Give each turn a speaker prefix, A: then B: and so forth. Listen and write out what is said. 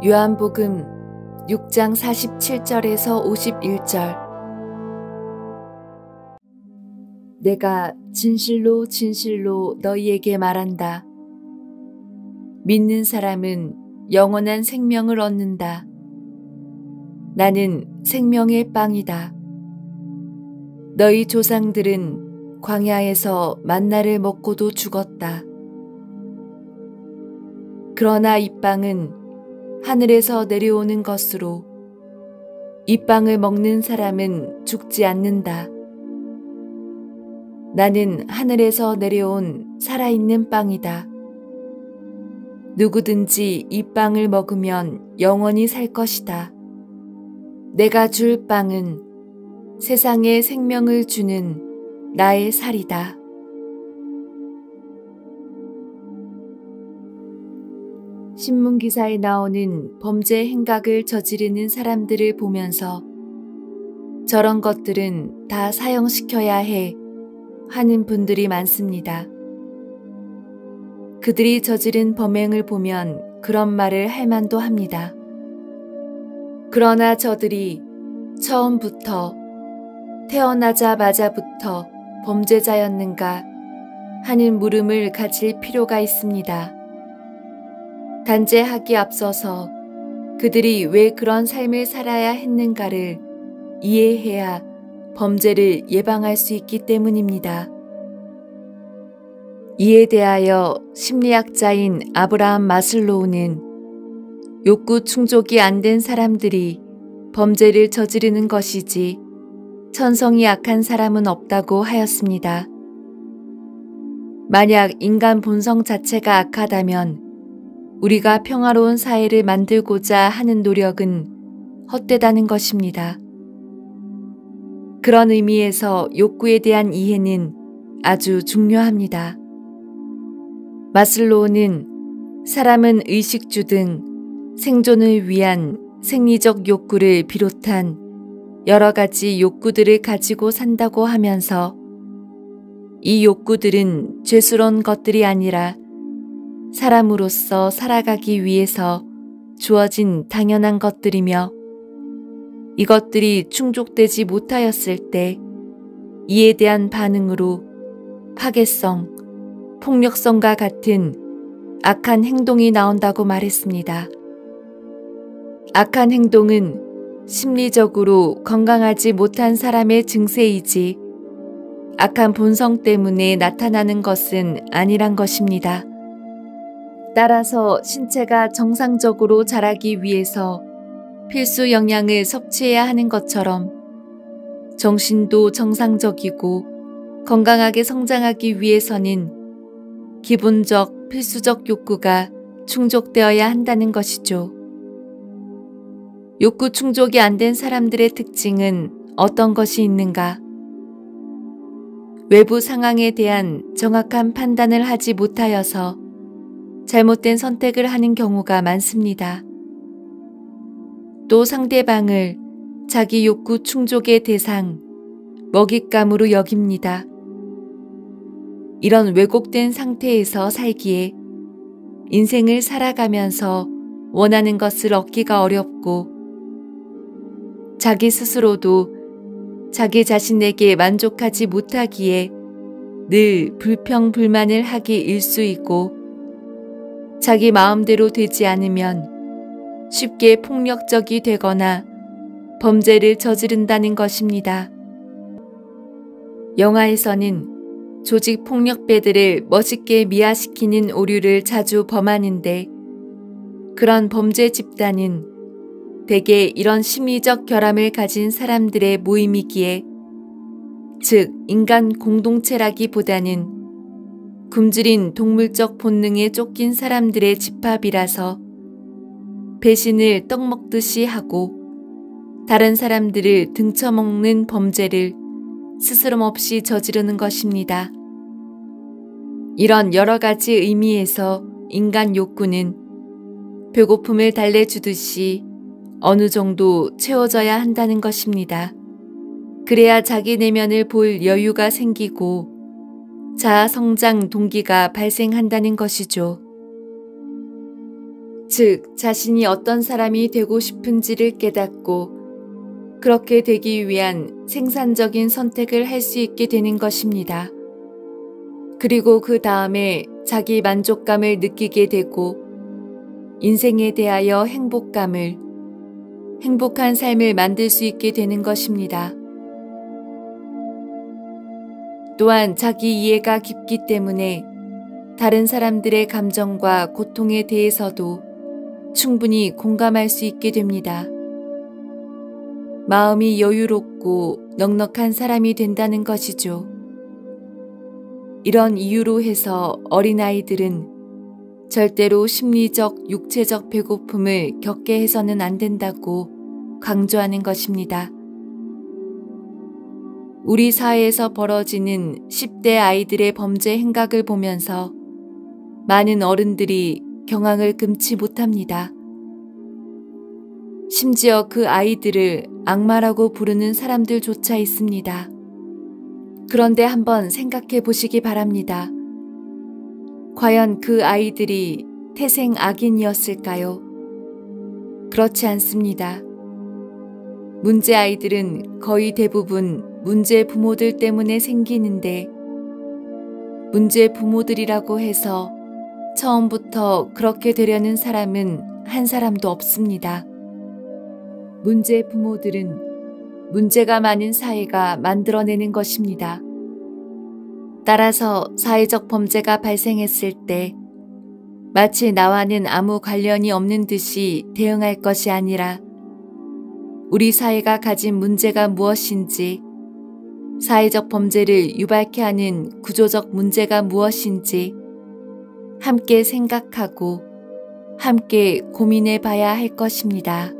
A: 요한복음 6장 47절에서 51절. 내가 진실로 진실로 너희에게 말한다. 믿는 사람은 영원한 생명을 얻는다. 나는 생명의 빵이다. 너희 조상들은 광야에서 만나를 먹고도 죽었다. 그러나 이 빵은 하늘에서 내려오는 것으로 이 빵을 먹는 사람은 죽지 않는다. 나는 하늘에서 내려온 살아있는 빵이다. 누구든지 이 빵을 먹으면 영원히 살 것이다. 내가 줄 빵은 세상에 생명을 주는 나의 살이다. 신문기사에 나오는 범죄 행각을 저지르는 사람들을 보면서 저런 것들은 다 사형시켜야 해 하는 분들이 많습니다. 그들이 저지른 범행을 보면 그런 말을 할 만도 합니다. 그러나 저들이 처음부터 태어나자마자부터 범죄자였는가 하는 물음을 가질 필요가 있습니다. 단죄하기 앞서서 그들이 왜 그런 삶을 살아야 했는가를 이해해야 범죄를 예방할 수 있기 때문입니다. 이에 대하여 심리학자인 아브라함 마슬로우는 욕구 충족이 안 된 사람들이 범죄를 저지르는 것이지 천성이 악한 사람은 없다고 하였습니다. 만약 인간 본성 자체가 악하다면 우리가 평화로운 사회를 만들고자 하는 노력은 헛되다는 것입니다. 그런 의미에서 욕구에 대한 이해는 아주 중요합니다. 마슬로우는 사람은 의식주 등 생존을 위한 생리적 욕구를 비롯한 여러 가지 욕구들을 가지고 산다고 하면서 이 욕구들은 죄스러운 것들이 아니라 사람으로서 살아가기 위해서 주어진 당연한 것들이며 이것들이 충족되지 못하였을 때 이에 대한 반응으로 파괴성, 폭력성과 같은 악한 행동이 나온다고 말했습니다. 악한 행동은 심리적으로 건강하지 못한 사람의 증세이지 악한 본성 때문에 나타나는 것은 아니란 것입니다. 따라서 신체가 정상적으로 자라기 위해서 필수 영양을 섭취해야 하는 것처럼 정신도 정상적이고 건강하게 성장하기 위해서는 기본적 필수적 욕구가 충족되어야 한다는 것이죠. 욕구 충족이 안 된 사람들의 특징은 어떤 것이 있는가? 외부 상황에 대한 정확한 판단을 하지 못하여서 잘못된 선택을 하는 경우가 많습니다. 또 상대방을 자기 욕구 충족의 대상, 먹잇감으로 여깁니다. 이런 왜곡된 상태에서 살기에 인생을 살아가면서 원하는 것을 얻기가 어렵고 자기 스스로도 자기 자신에게 만족하지 못하기에 늘 불평불만을 하기 일쑤이고 자기 마음대로 되지 않으면 쉽게 폭력적이 되거나 범죄를 저지른다는 것입니다. 영화에서는 조직 폭력배들을 멋있게 미화시키는 오류를 자주 범하는데 그런 범죄 집단은 대개 이런 심리적 결함을 가진 사람들의 모임이기에 즉 인간 공동체라기보다는 굶주린 동물적 본능에 쫓긴 사람들의 집합이라서 배신을 떡 먹듯이 하고 다른 사람들을 등쳐먹는 범죄를 스스럼 없이 저지르는 것입니다. 이런 여러 가지 의미에서 인간 욕구는 배고픔을 달래주듯이 어느 정도 채워져야 한다는 것입니다. 그래야 자기 내면을 볼 여유가 생기고 자아 성장 동기가 발생한다는 것이죠. 즉, 자신이 어떤 사람이 되고 싶은지를 깨닫고 그렇게 되기 위한 생산적인 선택을 할 수 있게 되는 것입니다. 그리고 그 다음에 자기 만족감을 느끼게 되고 인생에 대하여 행복한 삶을 만들 수 있게 되는 것입니다. 또한 자기 이해가 깊기 때문에 다른 사람들의 감정과 고통에 대해서도 충분히 공감할 수 있게 됩니다. 마음이 여유롭고 넉넉한 사람이 된다는 것이죠. 이런 이유로 해서 어린아이들은 절대로 심리적, 육체적 배고픔을 겪게 해서는 안 된다고 강조하는 것입니다. 우리 사회에서 벌어지는 10대 아이들의 범죄 행각을 보면서 많은 어른들이 경악을 금치 못합니다. 심지어 그 아이들을 악마라고 부르는 사람들조차 있습니다. 그런데 한번 생각해 보시기 바랍니다. 과연 그 아이들이 태생 악인이었을까요? 그렇지 않습니다. 문제 아이들은 거의 대부분 문제 부모들 때문에 생기는데 문제 부모들이라고 해서 처음부터 그렇게 되려는 사람은 한 사람도 없습니다. 문제 부모들은 문제가 많은 사회가 만들어내는 것입니다. 따라서 사회적 범죄가 발생했을 때 마치 나와는 아무 관련이 없는 듯이 대응할 것이 아니라 우리 사회가 가진 문제가 무엇인지, 사회적 범죄를 유발케 하는 구조적 문제가 무엇인지 함께 생각하고 함께 고민해 봐야 할 것입니다.